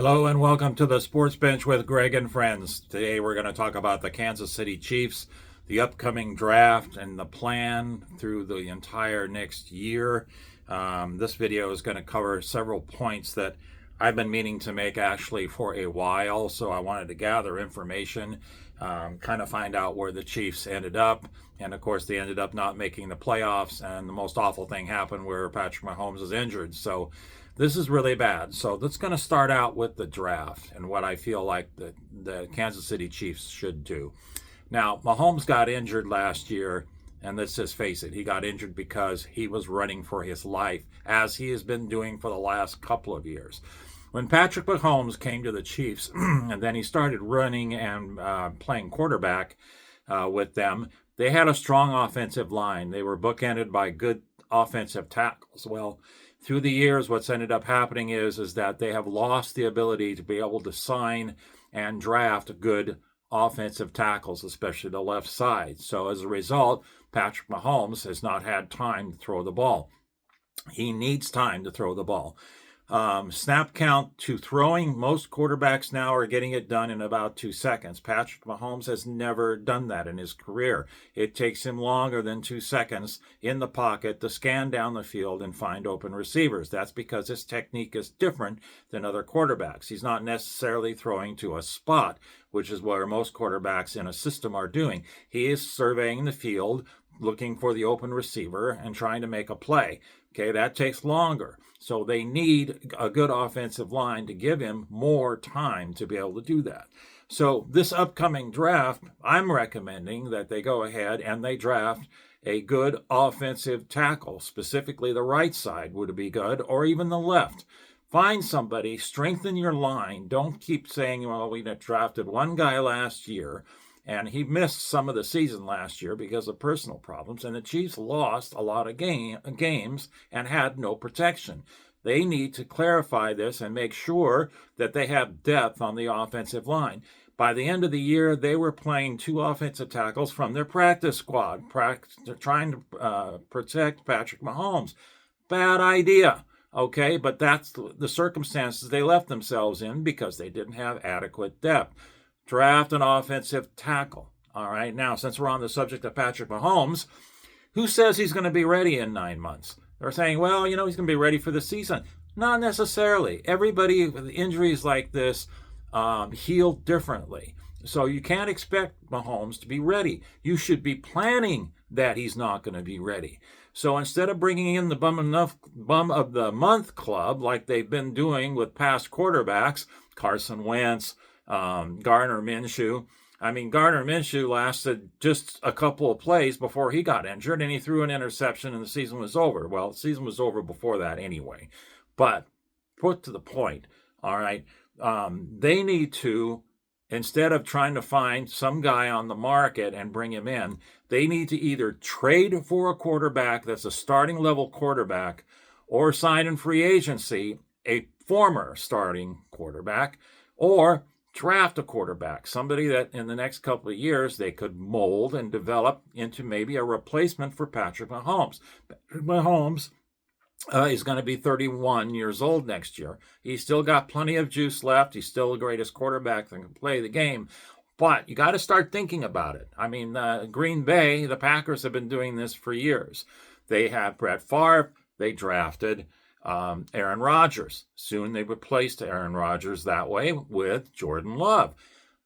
Hello and welcome to the Sports Bench with Greg and friends. Today we're going to talk about the Kansas City Chiefs, the upcoming draft, and the plan through the entire next year. This video is going to cover several points that I've been meaning to make actually for a while, so I wanted to gather information, kind of find out where the Chiefs ended up. And of course, they ended up not making the playoffs, and the most awful thing happened where Patrick Mahomes is injured. So this is really bad. So let's going to start out with the draft and what I feel like the Kansas City Chiefs should do. Now, Mahomes got injured last year, and let's just face it, he got injured because he was running for his life, as he has been doing for the last couple of years. When Patrick Mahomes came to the Chiefs, and then he started running and playing quarterback with them, they had a strong offensive line. They were bookended by good offensive tackles. Well, through the years, what's ended up happening is that they have lost the ability to be able to sign and draft good offensive tackles, especially the left side. So as a result, Patrick Mahomes has not had time to throw the ball. He needs time to throw the ball. Snap count to throwing, most quarterbacks now are getting it done in about 2 seconds. Patrick Mahomes has never done that in his career. It takes him longer than 2 seconds in the pocket to scan down the field and find open receivers. That's because his technique is different than other quarterbacks. He's not necessarily throwing to a spot, which is where most quarterbacks in a system are doing. He is surveying the field, looking for the open receiver and trying to make a play. Okay, that takes longer. So they need a good offensive line to give him more time to be able to do that. So this upcoming draft, I'm recommending that they go ahead and they draft a good offensive tackle. Specifically, the right side would be good, or even the left. Find somebody, strengthen your line. Don't keep saying, well, we drafted one guy last year, and he missed some of the season last year because of personal problems, and the Chiefs lost a lot of games and had no protection. They need to clarify this and make sure that they have depth on the offensive line. By the end of the year, they were playing 2 offensive tackles from their practice squad, trying to protect Patrick Mahomes. Bad idea. Okay, but that's the circumstances they left themselves in because they didn't have adequate depth. Draft an offensive tackle. All right, now, since we're on the subject of Patrick Mahomes, who says he's going to be ready in 9 months? They're saying, well, he's going to be ready for the season. Not necessarily. Everybody with injuries like this heal differently. So you can't expect Mahomes to be ready. You should be planning that he's not going to be ready. So instead of bringing in the bum of the month club like they've been doing with past quarterbacks, Carson Wentz, Gardner Minshew. Gardner Minshew lasted just a couple of plays before he got injured, and he threw an interception and the season was over. Well, the season was over before that anyway. But put to the point, all right, they need to, instead of trying to find some guy on the market and bring him in, they need to either trade for a quarterback that's a starting level quarterback or sign in free agency a former starting quarterback, or draft a quarterback, somebody that in the next couple of years they could mold and develop into maybe a replacement for Patrick Mahomes. Patrick Mahomes is going to be 31 years old next year. He's still got plenty of juice left. He's still the greatest quarterback that can play the game. But you got to start thinking about it. Green Bay, the Packers have been doing this for years. They have Brett Favre. They drafted Aaron Rodgers. Soon they replaced Aaron Rodgers that way with Jordan Love.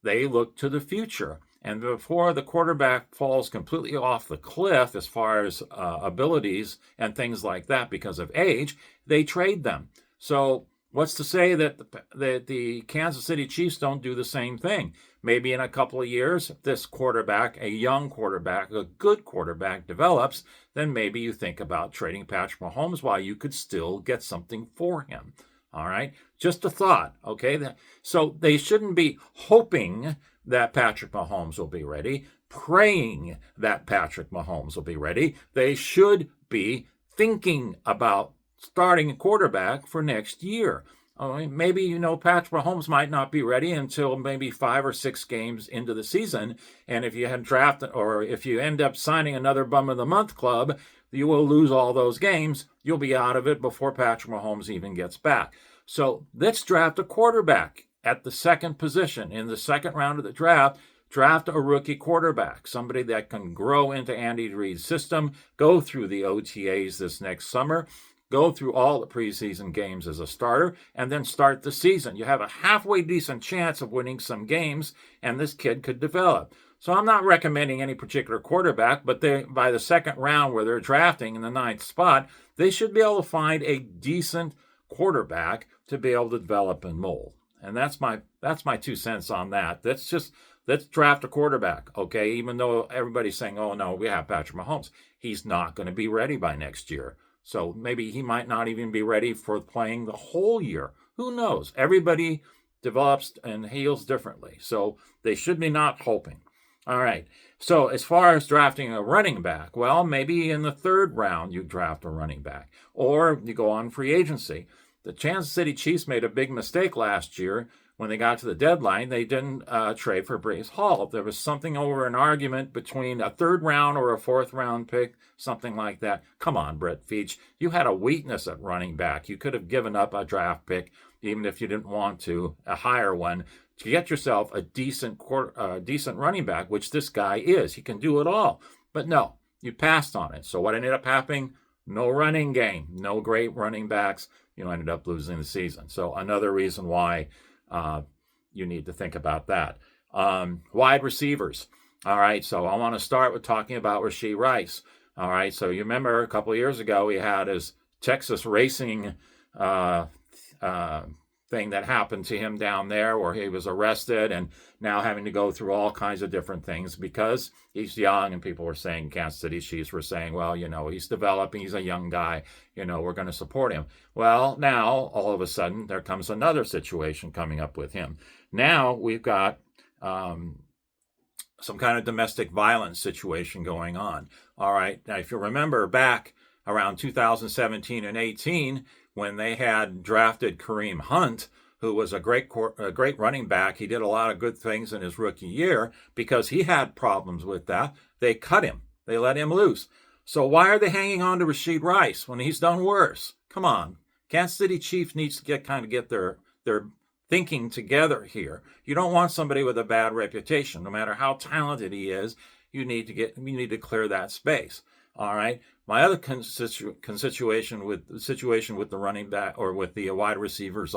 They look to the future. And before the quarterback falls completely off the cliff as far as abilities and things like that because of age, they trade them. So what's to say that the Kansas City Chiefs don't do the same thing? Maybe in a couple of years, if this quarterback, a young quarterback, a good quarterback develops, then maybe you think about trading Patrick Mahomes while you could still get something for him. All right? Just a thought, okay? So they shouldn't be hoping that Patrick Mahomes will be ready, praying that Patrick Mahomes will be ready. They should be thinking about starting a quarterback for next year. Maybe, Patrick Mahomes might not be ready until maybe 5 or 6 games into the season. And if you had drafted, or if you end up signing another bum of the month club, you will lose all those games. You'll be out of it before Patrick Mahomes even gets back. So let's draft a quarterback at the second position. In the second round of the draft a rookie quarterback, somebody that can grow into Andy Reid's system, go through the OTAs this next summer, go through all the preseason games as a starter, and then start the season. You have a halfway decent chance of winning some games, and this kid could develop. So I'm not recommending any particular quarterback, but by the second round where they're drafting in the 9th spot, they should be able to find a decent quarterback to be able to develop and mold. And that's my 2 cents on that. Let's draft a quarterback, okay? Even though everybody's saying, oh no, we have Patrick Mahomes. He's not going to be ready by next year. So maybe he might not even be ready for playing the whole year. Who knows? Everybody develops and heals differently. So they should be not hoping. All right. So as far as drafting a running back, well, maybe in the 3rd round you draft a running back, or you go on free agency. The Kansas City Chiefs made a big mistake last year. When they got to the deadline, they didn't trade for Breece Hall. There was something over an argument between a 3rd round or a 4th round pick, something like that. Come on, Brett Veach. You had a weakness at running back. You could have given up a draft pick, even if you didn't want to, a higher one, to get yourself a decent running back, which this guy is. He can do it all. But no, you passed on it. So what ended up happening? No running game, no great running backs. You ended up losing the season. So another reason why you need to think about that. Wide receivers. All right, so I want to start with talking about Rashee Rice. All right, so you remember a couple of years ago he had his Texas racing thing that happened to him down there where he was arrested and now having to go through all kinds of different things because he's young, and people were saying, Kansas City Chiefs were saying, well, he's developing, he's a young guy, we're going to support him. Well, now all of a sudden there comes another situation coming up with him. Now we've got some kind of domestic violence situation going on. All right, now if you remember back around 2017 and 18, when they had drafted Kareem Hunt, who was a great running back. He did a lot of good things in his rookie year. Because he had problems with that, they cut him. They let him loose. So why are they hanging on to Rashee Rice when he's done worse? Come on. Kansas City Chiefs needs to get their thinking together here. You don't want somebody with a bad reputation. No matter how talented he is, you need to clear that space. All right. My other situation with the running back or with the wide receivers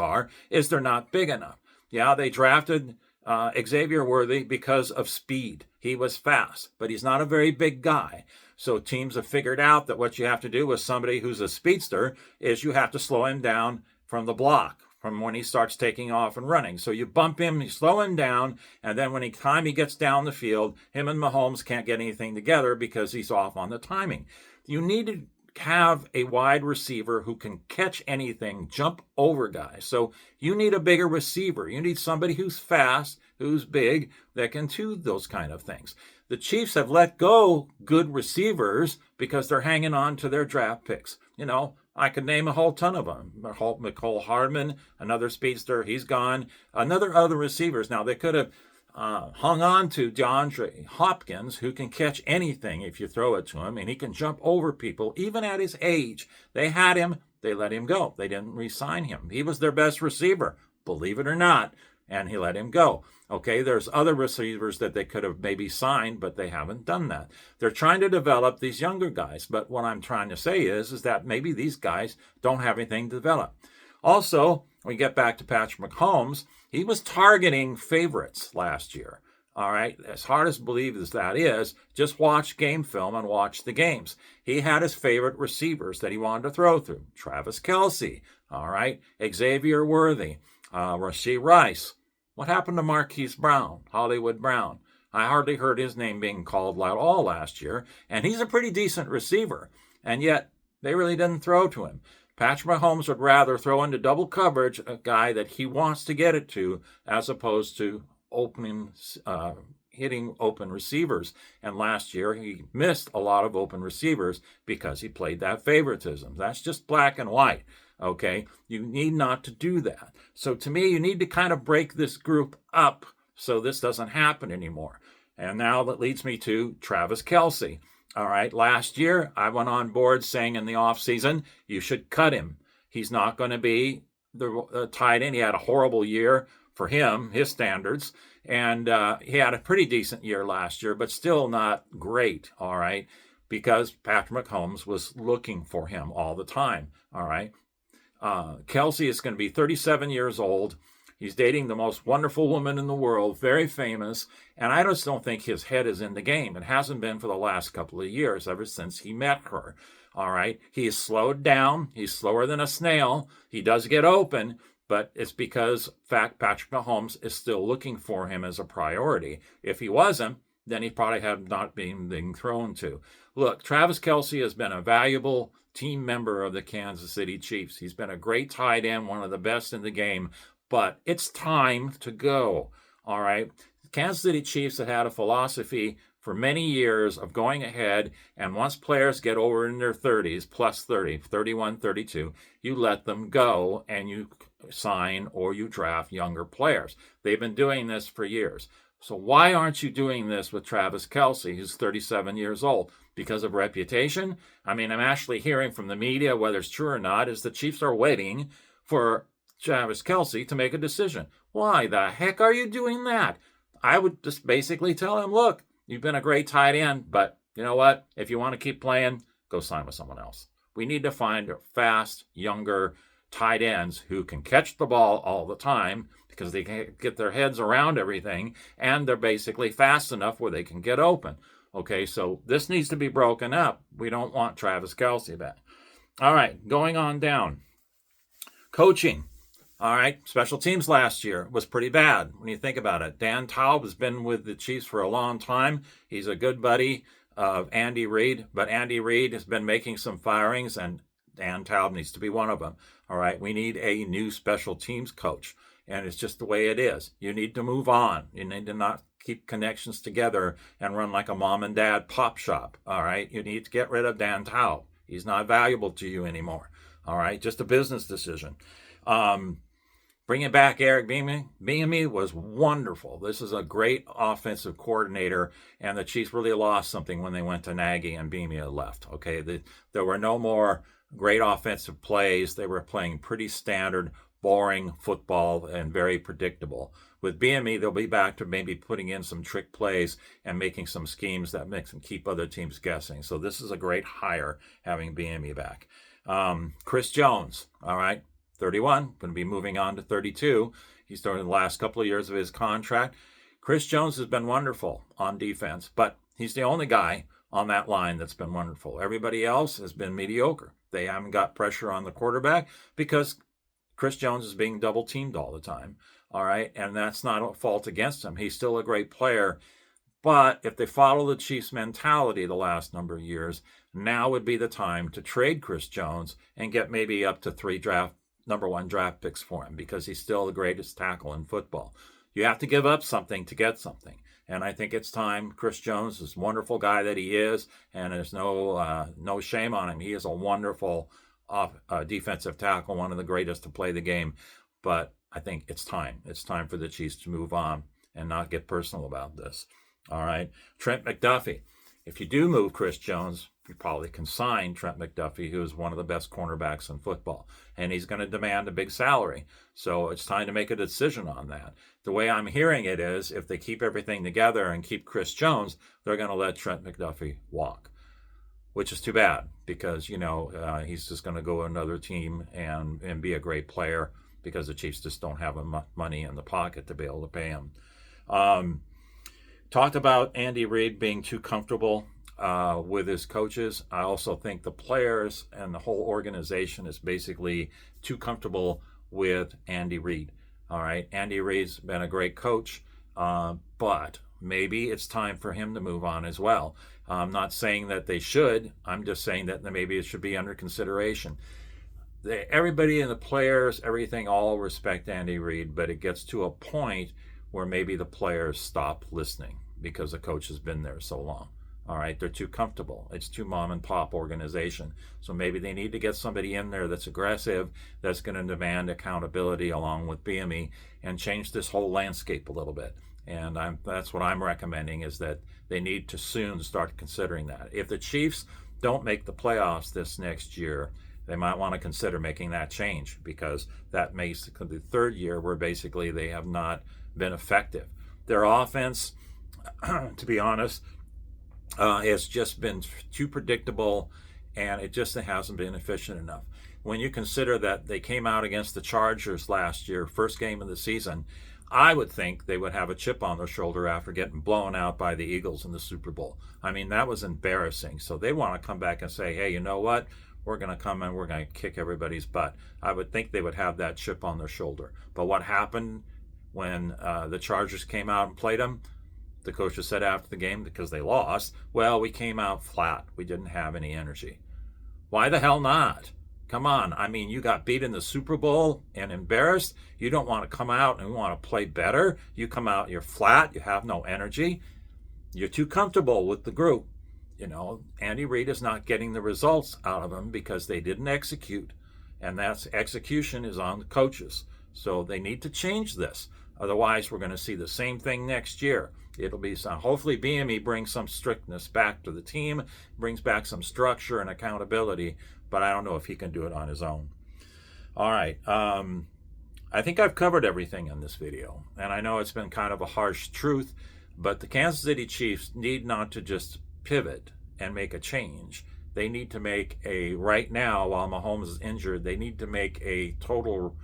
is they're not big enough. Yeah, they drafted Xavier Worthy because of speed. He was fast, but he's not a very big guy. So teams have figured out that what you have to do with somebody who's a speedster is you have to slow him down from the block, from when he starts taking off and running. So you bump him, you slow him down, and then when he gets down the field, him and Mahomes can't get anything together because he's off on the timing. You need to have a wide receiver who can catch anything, jump over guys. So you need a bigger receiver. You need somebody who's fast, who's big, that can do those kind of things. The Chiefs have let go good receivers because they're hanging on to their draft picks. I could name a whole ton of them. Mecole Hardman, another speedster, he's gone. Other receivers. Now, they could have hung on to DeAndre Hopkins, who can catch anything if you throw it to him, and he can jump over people, even at his age. They had him. They let him go. They didn't re-sign him. He was their best receiver, believe it or not, and he let him go. Okay, there's other receivers that they could have maybe signed, but they haven't done that. They're trying to develop these younger guys, but what I'm trying to say is that maybe these guys don't have anything to develop. Also, when we get back to Patrick Mahomes, he was targeting favorites last year. All right, as hard as believe as that is, just watch game film and watch the games. He had his favorite receivers that he wanted to throw through. Travis Kelce, all right, Xavier Worthy, Rashee Rice. What happened to Marquise Brown, Hollywood Brown? I hardly heard his name being called at all last year, and he's a pretty decent receiver, and yet they really didn't throw to him. Patrick Mahomes would rather throw into double coverage a guy that he wants to get it to as opposed to hitting open receivers. And last year he missed a lot of open receivers because he played that favoritism. That's just black and white. Okay, you need not to do that. So to me, you need to kind of break this group up so this doesn't happen anymore. And now that leads me to Travis Kelce. All right, last year I went on board saying in the offseason, you should cut him. He's not going to be the tight end. He had a horrible year for him, his standards, and he had a pretty decent year last year, but still not great. All right, because Patrick Mahomes was looking for him all the time. All right, Kelsey is going to be 37 years old. He's dating the most wonderful woman in the world, very famous, and I just don't think his head is in the game. It hasn't been for the last couple of years, ever since he met her. All right, he's slowed down. He's slower than a snail. He does get open, but it's because Patrick Mahomes is still looking for him as a priority. If he wasn't, then he probably have not been being thrown to. Look, Travis Kelsey has been a valuable team member of the Kansas City Chiefs. He's been a great tight end, one of the best in the game, but it's time to go. All right. The Kansas City Chiefs have had a philosophy for many years of going ahead, and once players get over in their 30s, plus 30, 31, 32, you let them go and you sign or you draft younger players. They've been doing this for years. So why aren't you doing this with Travis Kelsey, who's 37 years old? Because of reputation? I mean, I'm actually hearing from the media, whether it's true or not, is the Chiefs are waiting for Travis Kelsey to make a decision. Why the heck are you doing that? I would just basically tell him, look, you've been a great tight end, but you know what? If you want to keep playing, go sign with someone else. We need to find fast, younger tight ends who can catch the ball all the time because they can get their heads around everything, and they're basically fast enough where they can get open. Okay, so this needs to be broken up. We don't want Travis Kelsey back. All right, going on down. Coaching. All right, special teams last year was pretty bad when you think about it. Dan Taub has been with the Chiefs for a long time. He's a good buddy of Andy Reid, but Andy Reid has been making some firings, and Dan Taub needs to be one of them. All right, we need a new special teams coach, and it's just the way it is. You need to move on. You need to not keep connections together and run like a mom and dad pop shop. All right, you need to get rid of Dan Taub. He's not valuable to you anymore. All right, just a business decision. Bringing back Eric Bieniemy was wonderful. This is a great offensive coordinator, and the Chiefs really lost something when they went to Nagy and Bieniemy left. Okay, there were no more great offensive plays. They were playing pretty standard, boring football and very predictable. With Bieniemy, they'll be back to maybe putting in some trick plays and making some schemes that makes them keep other teams guessing. So this is a great hire, having Bieniemy back. Chris Jones, all right. 31, going to be moving on to 32. He's started the last couple of years of his contract. Chris Jones has been wonderful on defense, but he's the only guy on that line that's been wonderful. Everybody else has been mediocre. They haven't got pressure on the quarterback because Chris Jones is being double teamed all the time. All right, and that's not a fault against him. He's still a great player. But if they follow the Chiefs' mentality the last number of years, now would be the time to trade Chris Jones and get maybe up to 3 number 1 draft picks for him, because he's still the greatest tackle in football. You have to give up something to get something. And I think it's time. Chris Jones, this wonderful guy that he is, and there's no shame on him. He is a wonderful defensive tackle, one of the greatest to play the game. But I think it's time. It's time for the Chiefs to move on and not get personal about this. All right. Trent McDuffie. If you do move Chris Jones, you probably can sign Trent McDuffie, who is one of the best cornerbacks in football. And he's going to demand a big salary. So it's time to make a decision on that. The way I'm hearing it is, if they keep everything together and keep Chris Jones, they're going to let Trent McDuffie walk, which is too bad, because, he's just going to go to another team and be a great player, because the Chiefs just don't have enough money in the pocket to be able to pay him. Talked about Andy Reid being too comfortable with his coaches. I also think the players and the whole organization is basically too comfortable with Andy Reid. All right, Andy Reid's been a great coach, but maybe it's time for him to move on as well. I'm not saying that they should. I'm just saying that maybe it should be under consideration. Everybody and the players, everything, all respect Andy Reid, but it gets to a point where maybe the players stop listening because the coach has been there so long. All right, they're too comfortable. It's too mom and pop organization. So maybe they need to get somebody in there that's aggressive, that's going to demand accountability along with Bieniemy, and change this whole landscape a little bit. And that's what I'm recommending, is that they need to soon start considering that. If the Chiefs don't make the playoffs this next year, they might want to consider making that change, because that makes the third year where basically they have not been effective. Their offense, to be honest, it's just been too predictable, and it just hasn't been efficient enough. When you consider that they came out against the Chargers last year, first game of the season, I would think they would have a chip on their shoulder after getting blown out by the Eagles in the Super Bowl. I mean, that was embarrassing. So they want to come back and say, hey, you know what? We're going to come and we're going to kick everybody's butt. I would think they would have that chip on their shoulder. But what happened when the Chargers came out and played them? The coaches said after the game, because they lost, well, we came out flat. We didn't have any energy. Why the hell not? Come on. I mean, you got beat in the Super Bowl and embarrassed. You don't want to come out and want to play better. You come out, you're flat. You have no energy. You're too comfortable with the group. You know, Andy Reid is not getting the results out of them because they didn't execute. And that's execution is on the coaches. So they need to change this. Otherwise, we're going to see the same thing next year. It'll be some, hopefully BME brings some strictness back to the team, brings back some structure and accountability, but I don't know if he can do it on his own. All right. I think I've covered everything in this video, and I know it's been kind of a harsh truth, but the Kansas City Chiefs need not to just pivot and make a change. They need to make right now, while Mahomes is injured, they need to make a total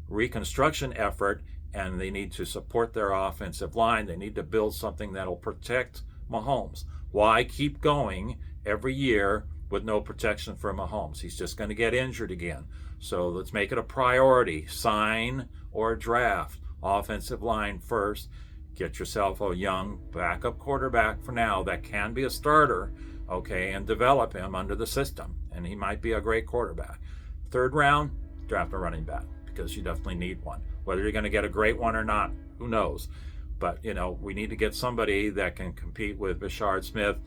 reconstruction effort, and they need to support their offensive line. They need to build something that'll protect Mahomes. Why keep going every year with no protection for Mahomes? He's just going to get injured again. So let's make it a priority. Sign or draft offensive line first. Get yourself a young backup quarterback for now that can be a starter, okay, and develop him under the system. And he might be a great quarterback. Third round, draft a running back, because you definitely need one. Whether you're going to get a great one or not, who knows? But, you know, we need to get somebody that can compete with Rashard Smith.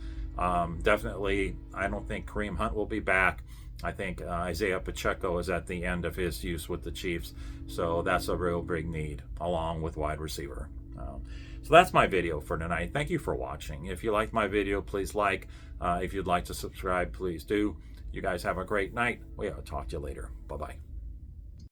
Definitely, I don't think Kareem Hunt will be back. I think Isaiah Pacheco is at the end of his use with the Chiefs. So that's a real big need, along with wide receiver. So that's my video for tonight. Thank you for watching. If you liked my video, please like. If you'd like to subscribe, please do. You guys have a great night. We'll talk to you later. Bye-bye.